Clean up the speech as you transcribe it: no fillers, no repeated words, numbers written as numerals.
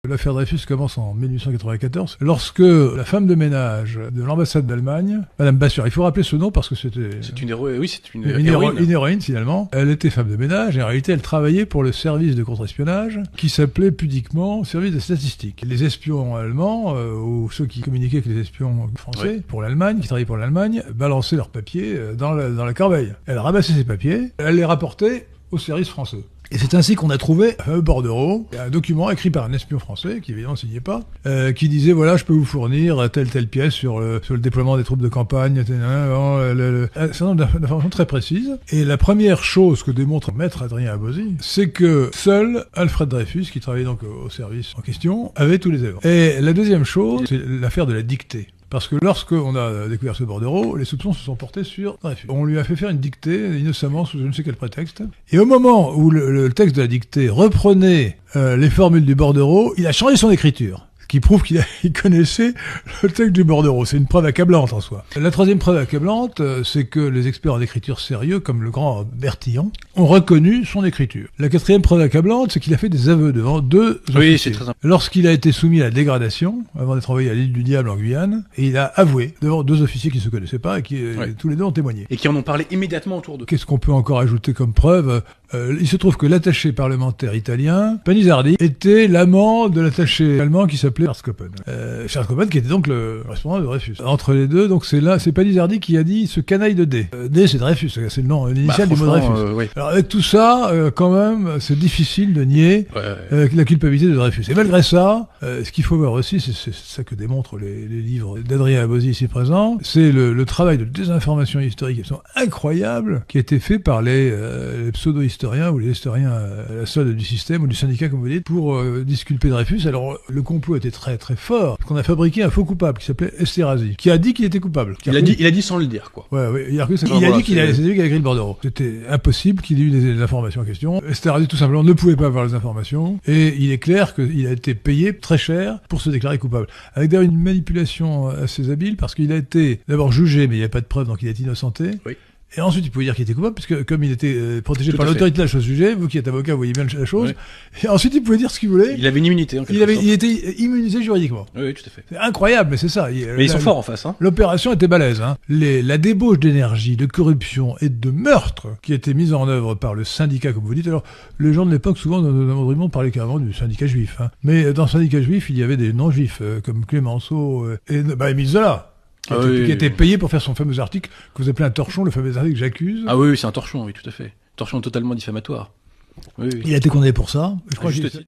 L'affaire Dreyfus commence en 1894, lorsque la femme de ménage de l'ambassade d'Allemagne, Madame Bassur, il faut rappeler ce nom parce que c'était... C'est une héroïne, oui, c'est une héroïne. Une héroïne, finalement. Elle était femme de ménage et en réalité, elle travaillait pour le service de contre-espionnage qui s'appelait pudiquement Service des statistiques. Les espions allemands, ou ceux qui communiquaient avec les espions français, pour l'Allemagne, qui travaillaient pour l'Allemagne, balançaient leurs papiers dans la corbeille. Elle ramassait ces papiers, elle les rapportait au service français. Et c'est ainsi qu'on a trouvé un bordereau, un document écrit par un espion français, qui évidemment ne signait pas, qui disait, voilà, je peux vous fournir telle pièce sur le déploiement des troupes de campagne, un certain nombre d'informations très précises. Et la première chose que démontre Maître Adrien Abozy, c'est que seul Alfred Dreyfus, qui travaillait donc au service en question, avait tous les éléments. Et la deuxième chose, c'est l'affaire de la dictée. Parce que lorsqu'on a découvert ce bordereau, les soupçons se sont portés sur Dreyfus. On lui a fait faire une dictée, innocemment, sous je ne sais quel prétexte. Et au moment où le texte de la dictée reprenait les formules du bordereau, il a changé son écriture. Ce qui prouve qu'il connaissait le texte du bordereau. C'est une preuve accablante en soi. La troisième preuve accablante, c'est que les experts en écriture sérieux, comme le grand Bertillon, ont reconnu son écriture. La quatrième preuve accablante, c'est qu'il a fait des aveux devant deux officiers. Oui, c'est très important. Lorsqu'il a été soumis à la dégradation, avant d'être envoyé à l'île du Diable en Guyane, et il a avoué devant deux officiers qui ne se connaissaient pas et qui tous les deux ont témoigné. Et qui en ont parlé immédiatement autour d'eux. Qu'est-ce qu'on peut encore ajouter comme preuve ? Il se trouve que l'attaché parlementaire italien, Panisardi, était l'amant de l'attaché allemand qui s'appelait Schwarzkoppen. Schwarzkoppen qui était donc le responsable de Dreyfus. Entre les deux, donc c'est Panisardi qui a dit ce canaille de D. D c'est Dreyfus, c'est le nom initial du mot Dreyfus. Oui. Alors avec tout ça, quand même, c'est difficile de nier la culpabilité de Dreyfus. Et malgré ça, ce qu'il faut voir aussi, c'est ça que démontrent les livres d'Adrien Abozy ici présents, c'est le travail de désinformation historique absolument incroyable qui a été fait par les pseudo-historiens ou les historiens à la solde du système ou du syndicat, comme vous dites, pour disculper Dreyfus. Alors, le complot était très très fort, parce qu'on a fabriqué un faux coupable qui s'appelait Esterhazy, qui a dit qu'il était coupable. Il a dit sans le dire, quoi. Ouais, il a dit c'est lui qui a écrit le bordereau. C'était impossible qu'il ait eu les informations en question. Esterhazy, tout simplement, ne pouvait pas avoir les informations, et il est clair qu'il a été payé très cher pour se déclarer coupable. Avec d'ailleurs une manipulation assez habile, parce qu'il a été d'abord jugé, mais il n'y a pas de preuve, donc il a été innocenté. Oui. Et ensuite, il pouvait dire qu'il était coupable, puisque comme il était protégé par l'autorité de la chose jugée, vous qui êtes avocat, vous voyez bien la chose. Oui. Et ensuite, il pouvait dire ce qu'il voulait. Il avait une immunité, en quelque sorte. Il était immunisé juridiquement. Oui, tout à fait. C'est incroyable, mais c'est ça. Mais ils sont forts en face, hein. L'opération était balèze, hein. La débauche d'énergie, de corruption et de meurtre qui était mise en œuvre par le syndicat, comme vous dites. Alors, les gens de l'époque, souvent, dans notre monde, parlaient carrément du syndicat juif, hein. Mais dans le syndicat juif, il y avait des non-juifs, comme Clémenceau et Émile Zola. Qui était payé pour faire son fameux article que vous appelez un torchon, le fameux article que j'accuse. Ah oui, c'est un torchon, oui, tout à fait. Torchon totalement diffamatoire. Oui. Il a été condamné pour ça. Je crois